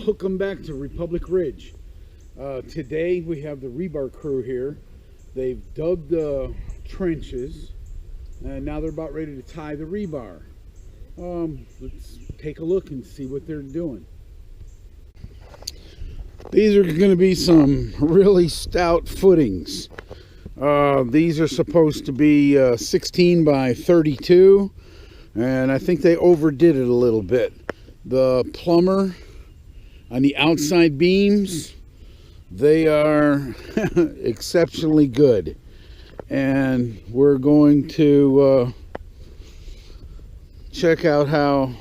Welcome back to Republic Ridge. Today we have the rebar crew here. They've dug the trenches and now they're about ready to tie the rebar. Let's take a look and see what they're doing. These are going to be some really stout footings. These are supposed to be 16 by 32, and I think they overdid it a little bit. The plumber on the outside beams, they are exceptionally good, and we're going to check out how.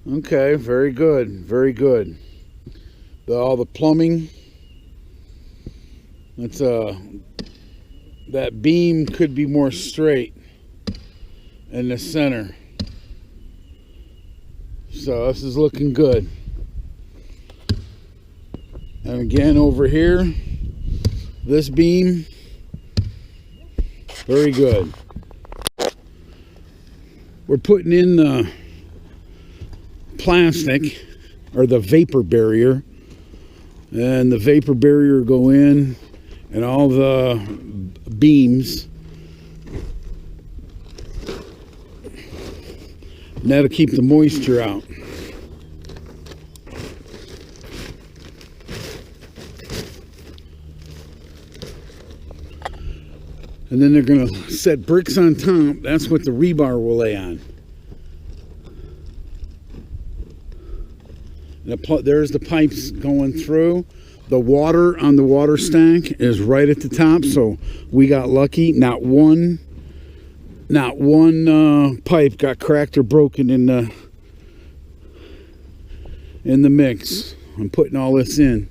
Okay, very good, very good. All the plumbing, that's that beam could be more straight in the center. So this is looking good. And again over here, this beam, very good. We're putting in the plastic, or the vapor barrier, and the vapor barrier go in, and all the beams, and that'll keep the moisture out. And then they're going to set bricks on top. That's what the rebar will lay on. There's the pipes going through. The water on the water stack is right at the top, so we got lucky. Not one pipe got cracked or broken in the mix. I'm putting all this in.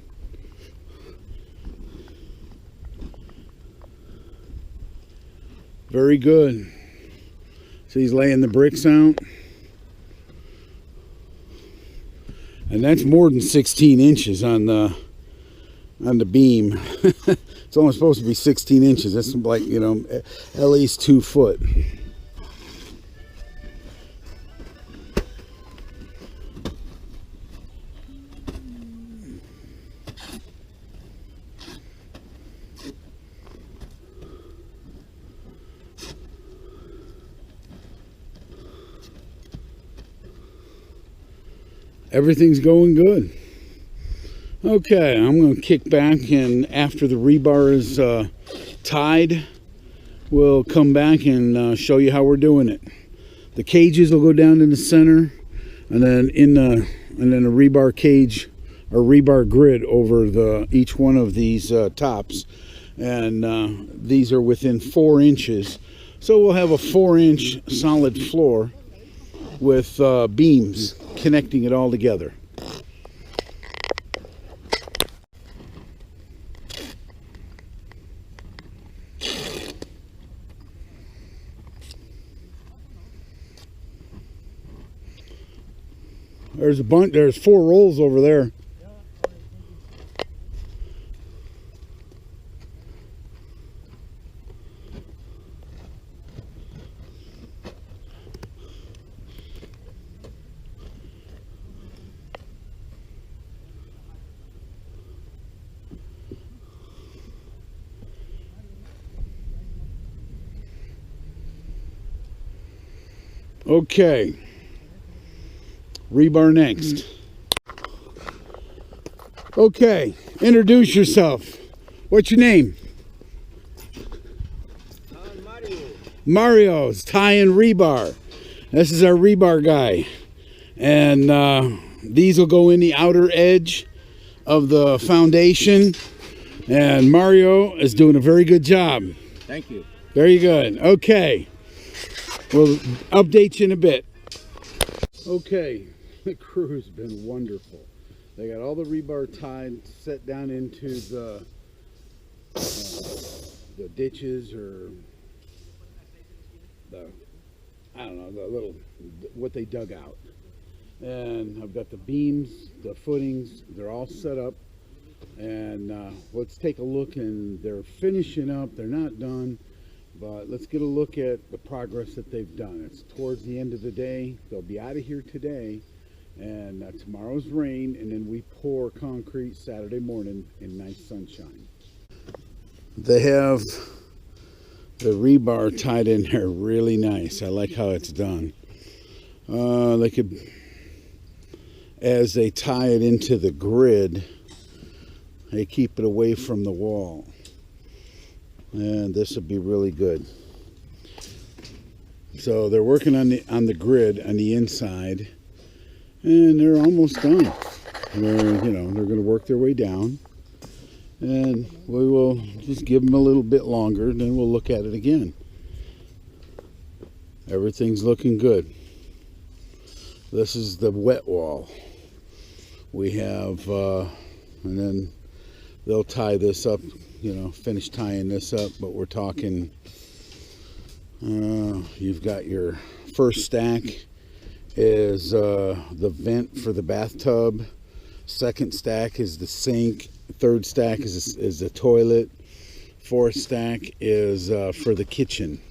Very good. So he's laying the bricks out. And that's more than 16 inches on the beam. It's only supposed to be 16 inches. That's like, you know, at least 2 foot. Everything's going good. Okay, I'm going to kick back, and after the rebar is tied, we'll come back and show you how we're doing it. The cages will go down in the center, and then a rebar cage or rebar grid over each one of these tops, and these are within 4 inches. So we'll have a 4-inch solid floor with beams connecting it all together. There's a bunch. There's 4 rolls over there. Okay, rebar next. Okay, introduce yourself. What's your name? Mario. Mario's tying rebar. This is our rebar guy. And these will go in the outer edge of the foundation. And Mario is doing a very good job. Thank you. Very good. Okay. We'll update you in a bit. Okay, the crew's been wonderful. They got all the rebar tied, set down into the ditches, or I don't know, what they dug out. And I've got the beams, the footings, they're all set up. And let's take a look, and they're finishing up. They're not done. But let's get a look at the progress that they've done. It's towards the end of the day. They'll be out of here today, And tomorrow's rain, and then we pour concrete Saturday morning in nice sunshine. They have the rebar tied in there really nice. I like how it's done. They could, as they tie it into the grid, they keep it away from the wall. And this would be really good. So they're working on the grid on the inside, and they're almost done. They're going to work their way down, and we will just give them a little bit longer, and then we'll look at it again. Everything's looking good. This is the wet wall. We have, and then they'll tie this up, finish tying this up, but we're talking, you've got your first stack is the vent for the bathtub. Second stack is the sink. Third stack is the toilet. Fourth stack is for the kitchen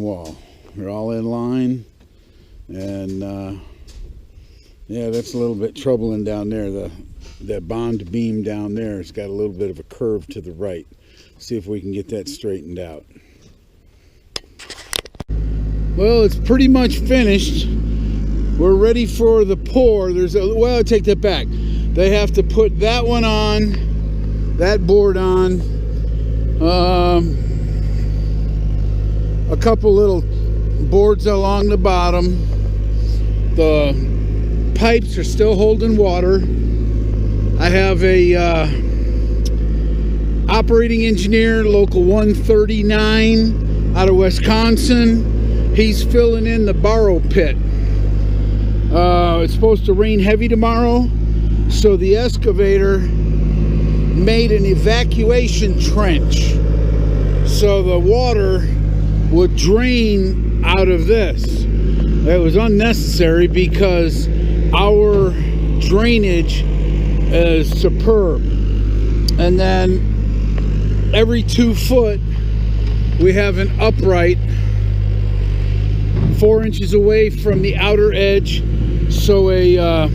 wall. They're all in line, and yeah, that's a little bit troubling down there. That bond beam down there has got a little bit of a curve to the right. See if we can get that straightened out. Well, it's pretty much finished. We're ready for the pour. Well, I take that back. They have to put that one on, that board on, a couple little boards along the bottom. The pipes are still holding water. I have a operating engineer, local 139 out of Wisconsin. He's filling in the borrow pit. It's supposed to rain heavy tomorrow, so the excavator made an evacuation trench so the water would drain out of this. It was unnecessary because our drainage is superb. And then every 2 foot we have an upright 4 inches away from the outer edge, so a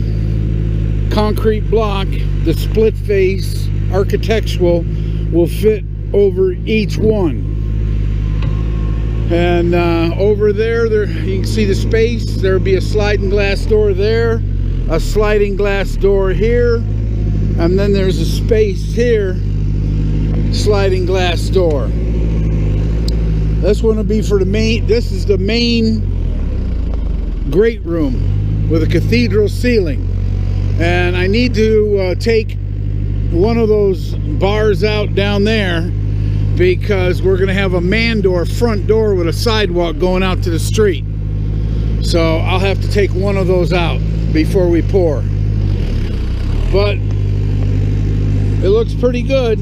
concrete block, the split face architectural, will fit over each one. And over there you can see the space. There'll be a sliding glass door there, a sliding glass door here, and then there's a space here, sliding glass door. This one will be for the main. This is the main great room with a cathedral ceiling, and I need to take one of those bars out down there because we're going to have a man door, front door with a sidewalk going out to the street. So I'll have to take one of those out before we pour. But it looks pretty good.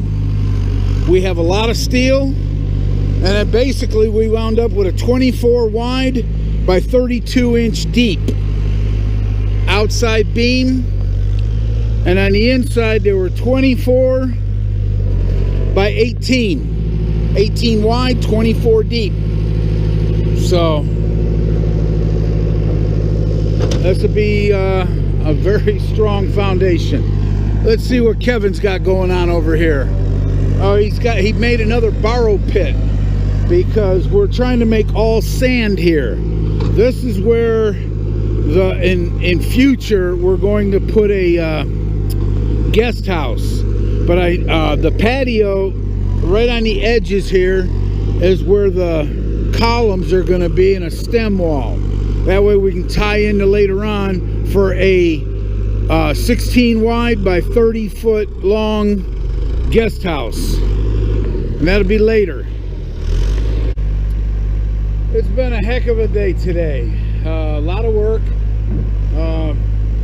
We have a lot of steel, and then basically we wound up with a 24 wide by 32 inch deep outside beam, and on the inside there were 24 by 18 wide, 24 deep. So this will be a very strong foundation. Let's see what Kevin's got going on over here. Oh, he made another borrow pit because we're trying to make all sand here. This is where in future we're going to put a guest house. But the patio right on the edges here is where the columns are going to be in a stem wall. That way we can tie into later on for a 16 wide by 30 foot long guest house. And that'll be later. It's been a heck of a day today. A lot of work.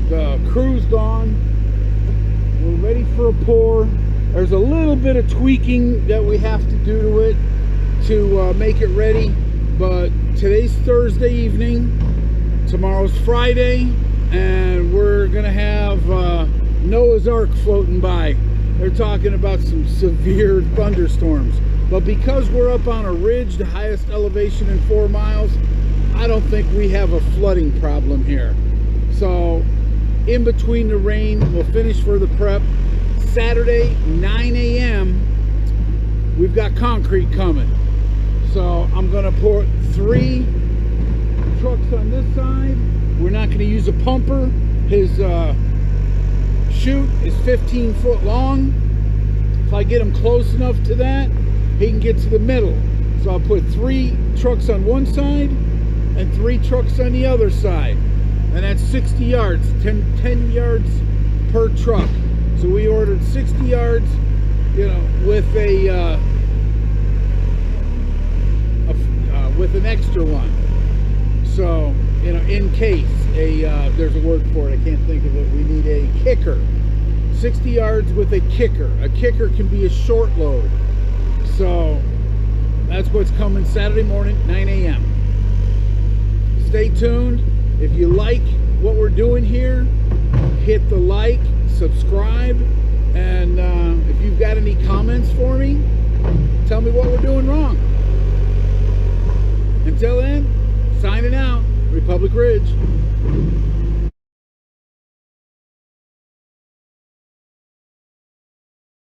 The crew's gone. We're ready for a pour. There's a little bit of tweaking that we have to do to it to make it ready. But today's Thursday evening. Tomorrow's Friday. And we're going to have Noah's Ark floating by. They're talking about some severe thunderstorms. But because we're up on a ridge, the highest elevation in 4 miles, I don't think we have a flooding problem here. So in between the rain, we'll finish for the prep. Saturday, 9 a.m., we've got concrete coming. So I'm gonna put 3 trucks on this side. We're not gonna use a pumper. His chute is 15 foot long. If I get him close enough to that, he can get to the middle. So I'll put 3 trucks on one side and 3 trucks on the other side. And that's 60 yards, 10 yards per truck. So we ordered 60 yards, you know, with with an extra one. So, you know, in case there's a word for it, I can't think of it. We need a kicker. 60 yards with a kicker. A kicker can be a short load. So that's what's coming Saturday morning, 9 a.m. Stay tuned. If you like what we're doing here, hit the like, subscribe, and if you've got any comments for me, tell me what we're doing wrong. Until then, signing out, Republic Ridge.